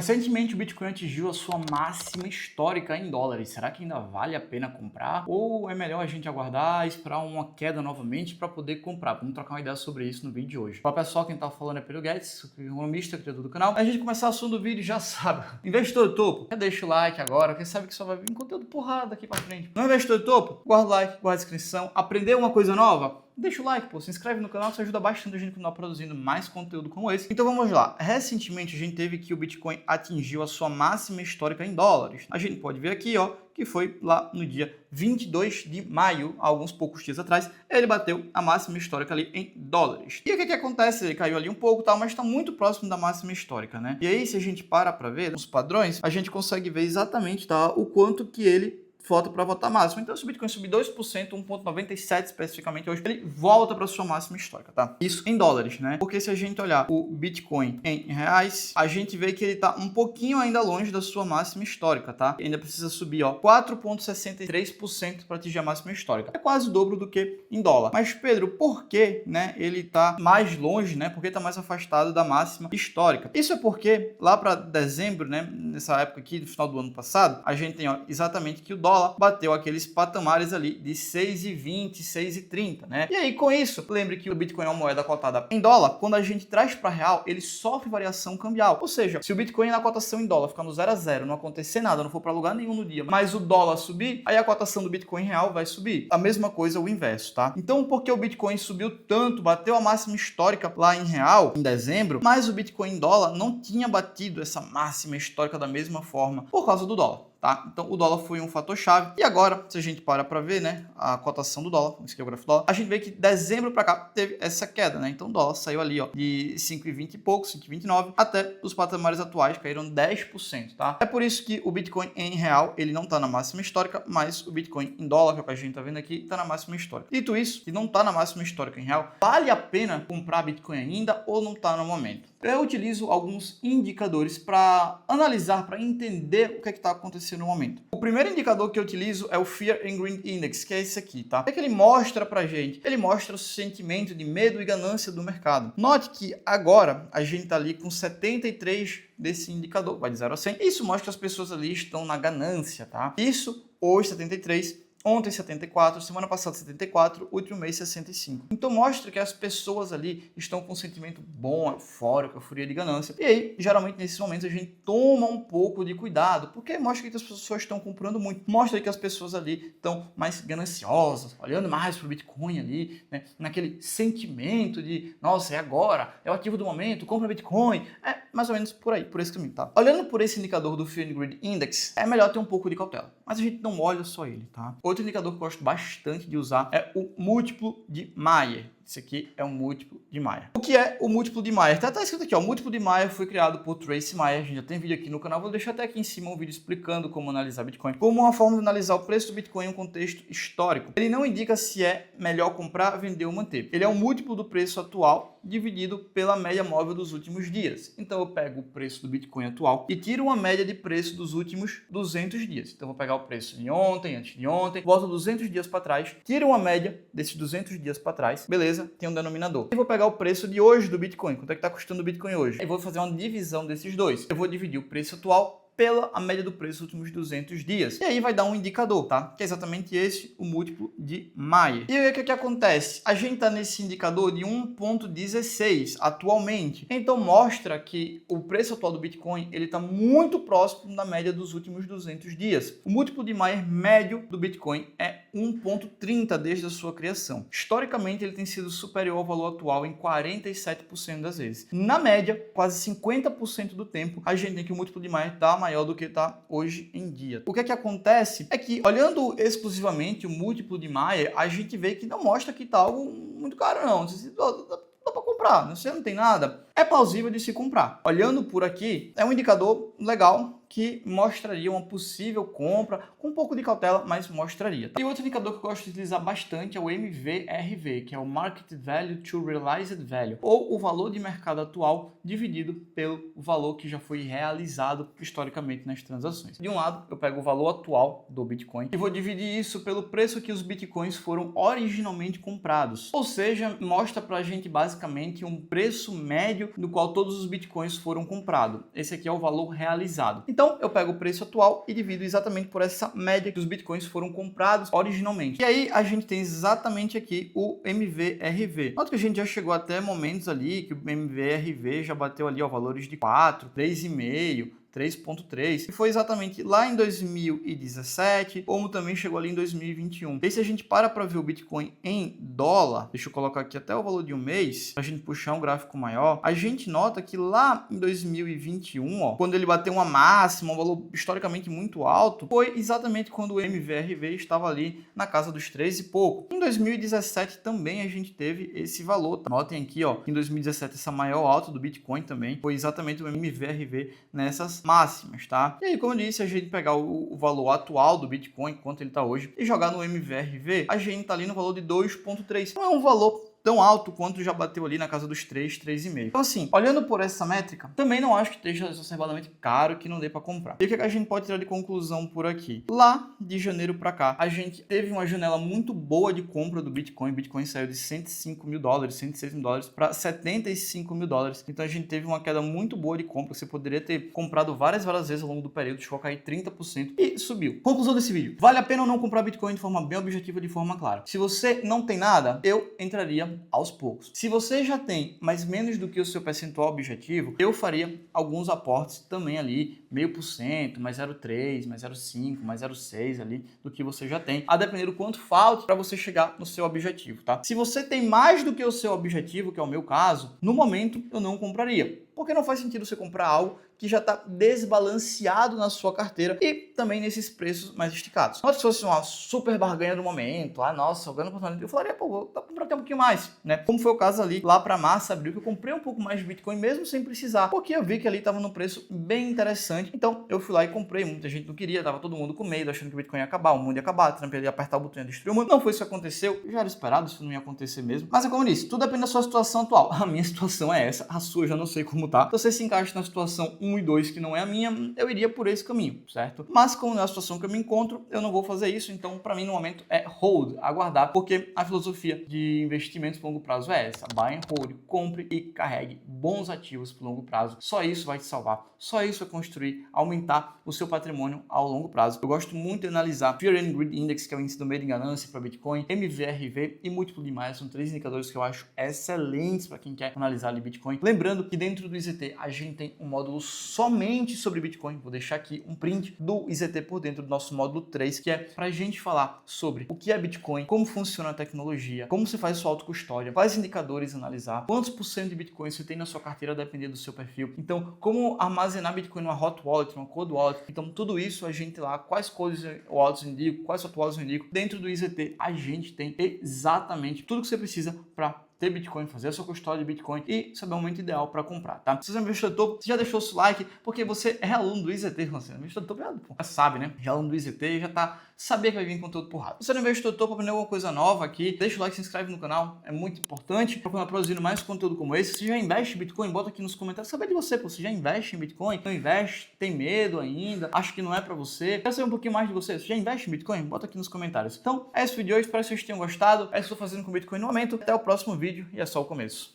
Recentemente o Bitcoin atingiu a sua máxima histórica em dólares. Será que ainda vale a pena comprar? Ou é melhor a gente aguardar e esperar uma queda novamente para poder comprar? Vamos trocar uma ideia sobre isso no vídeo de hoje. Para o pessoal, quem tá falando é Pedro Guedes, economista, criador do canal. A gente começar o assunto do vídeo já sabe. Investidor de topo, já deixa o like agora, porque sabe que só vai vir conteúdo porrada daqui para frente. Não é investidor de topo? Guarda o like, guarda a inscrição. Aprendeu uma coisa nova? Deixa o like, pô, se inscreve no canal, isso ajuda bastante a gente a continuar produzindo mais conteúdo como esse. Então vamos lá. Recentemente a gente teve que o Bitcoin atingiu a sua máxima histórica em dólares. A gente pode ver aqui, ó, que foi lá no dia 22 de maio, alguns poucos dias atrás, ele bateu a máxima histórica ali em dólares. E o que acontece? Ele caiu ali um pouco, tal, mas está muito próximo da máxima histórica, né? E aí, se a gente para ver os padrões, a gente consegue ver exatamente, tá, o quanto que ele falta para voltar máximo. Então, se o Bitcoin subir 2%, 1,97 especificamente hoje, ele volta para sua máxima histórica, tá? Isso em dólares, né? Porque se a gente olhar o Bitcoin em reais, a gente vê que ele tá um pouquinho ainda longe da sua máxima histórica, tá? E ainda precisa subir, ó, 4,63% para atingir a máxima histórica. É quase o dobro do que em dólar. Mas, Pedro, por que, né, ele tá mais longe, né? Porque tá mais afastado da máxima histórica? Isso é porque lá para dezembro, né, nessa época aqui, do final do ano passado, a gente tem, ó, exatamente que o dólar bateu aqueles patamares ali de 6,20, 6,30, né? E aí, com isso, lembre que o Bitcoin é uma moeda cotada em dólar. Quando a gente traz para real, ele sofre variação cambial. Ou seja, se o Bitcoin na cotação em dólar ficar no 0 a 0, não acontecer nada, não for para lugar nenhum no dia, mas o dólar subir, aí a cotação do Bitcoin real vai subir. A mesma coisa o inverso, tá? Então, porque o Bitcoin subiu tanto, bateu a máxima histórica lá em real, em dezembro, mas o Bitcoin em dólar não tinha batido essa máxima histórica da mesma forma por causa do dólar. Tá? Então o dólar foi um fator chave. E agora, se a gente para ver, né, a cotação do dólar, esse aqui é o gráfico do dólar, a gente vê que de dezembro para cá teve essa queda, né? Então o dólar saiu ali, ó, de 5,20 e pouco, 5,29, até os patamares atuais caíram 10%, tá? É por isso que o Bitcoin em real, ele não tá na máxima histórica, mas o Bitcoin em dólar, que é o que a gente tá vendo aqui, tá na máxima histórica. Dito isso, que não tá na máxima histórica em real, vale a pena comprar Bitcoin ainda ou não tá no momento? Eu utilizo alguns indicadores para analisar, para entender o que está acontecendo no momento. O primeiro indicador que eu utilizo é o Fear and Greed Index, que é esse aqui, tá? O que é que ele mostra pra gente? Ele mostra o sentimento de medo e ganância do mercado. Note que agora a gente tá ali com 73 desse indicador, vai de 0 a 100. Isso mostra que as pessoas ali estão na ganância, tá? Isso, hoje 73, ontem 74, semana passada 74, último mês 65. Então mostra que as pessoas ali estão com um sentimento bom, eufórico, euforia de ganância. E aí, geralmente nesses momentos a gente toma um pouco de cuidado, porque mostra que as pessoas estão comprando muito. Mostra que as pessoas ali estão mais gananciosas, olhando mais para o Bitcoin ali, né? Naquele sentimento de, nossa, é agora, é o ativo do momento, compra Bitcoin. É mais ou menos por aí, por esse caminho, tá? Olhando por esse indicador do Fear and Greed Index, é melhor ter um pouco de cautela. Mas a gente não olha só ele, tá? Outro indicador que eu gosto bastante de usar é o múltiplo de Mayer. Esse aqui é um múltiplo de Mayer. O que é o múltiplo de Mayer? Tá escrito aqui, ó. O múltiplo de Mayer foi criado por Tracy Mayer. A gente já tem vídeo aqui no canal. Vou deixar até aqui em cima um vídeo explicando como analisar Bitcoin. Como uma forma de analisar o preço do Bitcoin em um contexto histórico. Ele não indica se é melhor comprar, vender ou manter. Ele é o múltiplo do preço atual dividido pela média móvel dos últimos dias. Então eu pego o preço do Bitcoin atual e tiro uma média de preço dos últimos 200 dias. Então eu vou pegar o preço de ontem, antes de ontem, volto 200 dias para trás, tiro uma média desses 200 dias para trás, beleza? Tem um denominador. Eu vou pegar o preço de hoje do Bitcoin. Quanto é que está custando o Bitcoin hoje? Aí vou fazer uma divisão desses dois. Eu vou dividir o preço atual pela a média do preço dos últimos 200 dias. E aí vai dar um indicador, tá? Que é exatamente esse, o múltiplo de Mayer. E aí o que acontece? A gente tá nesse indicador de 1,16 atualmente. Então mostra que o preço atual do Bitcoin, ele tá muito próximo da média dos últimos 200 dias. O múltiplo de Mayer médio do Bitcoin é 1,30 desde a sua criação. Historicamente, ele tem sido superior ao valor atual em 47% das vezes. Na média, quase 50% do tempo, a gente tem que o múltiplo de Mayer tá maior do que está hoje em dia. O que é que acontece é que, olhando exclusivamente o múltiplo de Mayer, a gente vê que não mostra que está algo muito caro, não. Dá para comprar, você não tem nada. É plausível de se comprar. Olhando por aqui, é um indicador legal, que mostraria uma possível compra, com um pouco de cautela, mas mostraria. E outro indicador que eu gosto de utilizar bastante é o MVRV, que é o Market Value to Realized Value, ou o valor de mercado atual dividido pelo valor que já foi realizado historicamente nas transações. De um lado, eu pego o valor atual do Bitcoin e vou dividir isso pelo preço que os Bitcoins foram originalmente comprados. Ou seja, mostra pra gente basicamente um preço médio no qual todos os Bitcoins foram comprados. Esse aqui é o valor realizado. Então, eu pego o preço atual e divido exatamente por essa média que os Bitcoins foram comprados originalmente. E aí, a gente tem exatamente aqui o MVRV. Nota que a gente já chegou até momentos ali que o MVRV já bateu ali, ó, valores de 4, 3,5, 3.3, e foi exatamente lá em 2017, como também chegou ali em 2021. E se a gente para ver o Bitcoin em dólar, deixa eu colocar aqui até o valor de um mês, para a gente puxar um gráfico maior, a gente nota que lá em 2021, ó, quando ele bateu uma máxima, um valor historicamente muito alto, foi exatamente quando o MVRV estava ali na casa dos 13 e pouco. Em 2017 também a gente teve esse valor. Notem aqui, ó, em 2017 essa maior alta do Bitcoin também foi exatamente o MVRV nessas máximas, tá? E aí, como eu disse, a gente pegar o valor atual do Bitcoin, quanto ele está hoje, e jogar no MVRV, a gente tá ali no valor de 2.3. Não é um valor tão alto quanto já bateu ali na casa dos 3, 3,5. Então assim, olhando por essa métrica, também não acho que esteja exacerbadamente caro, que não dê para comprar. E o que a gente pode tirar de conclusão por aqui? Lá de janeiro para cá, a gente teve uma janela muito boa de compra do Bitcoin. O Bitcoin saiu de 105 mil dólares, 106 mil dólares para 75 mil dólares. Então a gente teve uma queda muito boa de compra. Você poderia ter comprado várias vezes ao longo do período, chegou a cair 30% e subiu. Conclusão desse vídeo: vale a pena ou não comprar Bitcoin de forma bem objetiva, de forma clara? Se você não tem nada, eu entraria aos poucos. Se você já tem mais menos do que o seu percentual objetivo, eu faria alguns aportes também ali, 0,5%, mais 0,3%, mais 0,5%, mais 0,6% ali do que você já tem, a depender do quanto falta para você chegar no seu objetivo, tá? Se você tem mais do que o seu objetivo, que é o meu caso, no momento eu não compraria, porque não faz sentido você comprar algo que já está desbalanceado na sua carteira e também nesses preços mais esticados. Não é que se fosse uma super barganha do momento, nossa, ganhando oportunidade, eu falaria, pô, vou comprar até um pouquinho mais, né? Como foi o caso ali, lá para março, abril, que eu comprei um pouco mais de Bitcoin mesmo sem precisar, porque eu vi que ali estava num preço bem interessante, então eu fui lá e comprei. Muita gente não queria, tava todo mundo com medo, achando que o Bitcoin ia acabar, o mundo ia acabar, Trump ia apertar o botão e ia destruir o mundo. Não foi isso que aconteceu, já era esperado, isso não ia acontecer mesmo. Mas é como eu disse, tudo depende da sua situação atual. A minha situação é essa, a sua eu já não sei como tá. Se você se encaixa na situação 1 e 2, que não é a minha, eu iria por esse caminho, certo? Mas como não é a situação que eu me encontro, eu não vou fazer isso, então para mim no momento é hold, aguardar, porque a filosofia de investimentos por longo prazo é essa: buy and hold, compre e carregue bons ativos por longo prazo. Só isso vai te salvar, só isso vai construir, aumentar o seu patrimônio ao longo prazo. Eu gosto muito de analisar Fear and Greed Index, que é o índice do medo e ganância para Bitcoin, MVRV e múltiplo de Maia, são 3 indicadores que eu acho excelentes para quem quer analisar ali Bitcoin. Lembrando que dentro do IZT a gente tem um módulo somente sobre Bitcoin. Vou deixar aqui um print do IZT por dentro do nosso módulo 3, que é pra gente falar sobre o que é Bitcoin, como funciona a tecnologia, como se faz sua autocustódia, quais indicadores analisar, quantos por cento de Bitcoin você tem na sua carteira dependendo do seu perfil. Então, como armazenar Bitcoin numa hot wallet, uma cold wallet. Então, tudo isso a gente lá, quais codes wallets eu indico, quais hot wallets eu indico. Dentro do IZT a gente tem exatamente tudo que você precisa para ter Bitcoin, fazer a sua custódia de Bitcoin e saber o momento ideal para comprar, tá? Se você é um investidor topo, você já deixou o seu like, porque você é aluno do IZT, você é um investidor topo, já sabe, né? Já é aluno do IZT, já tá, saber que vai vir conteúdo porrada. Se você é um investidor topo, aprender alguma coisa nova aqui, deixa o like, se inscreve no canal, é muito importante para continuar produzindo mais conteúdo como esse. Se já investe em Bitcoin, bota aqui nos comentários, saber de você, pô, você já investe em Bitcoin? Não investe? Tem medo ainda? Acho que não é para você? Quero saber um pouquinho mais de você. Você já investe em Bitcoin? Bota aqui nos comentários. Então, é esse vídeo de hoje, espero que vocês tenham gostado. É isso que eu estou fazendo com Bitcoin no momento. Até o próximo vídeo e é só o começo.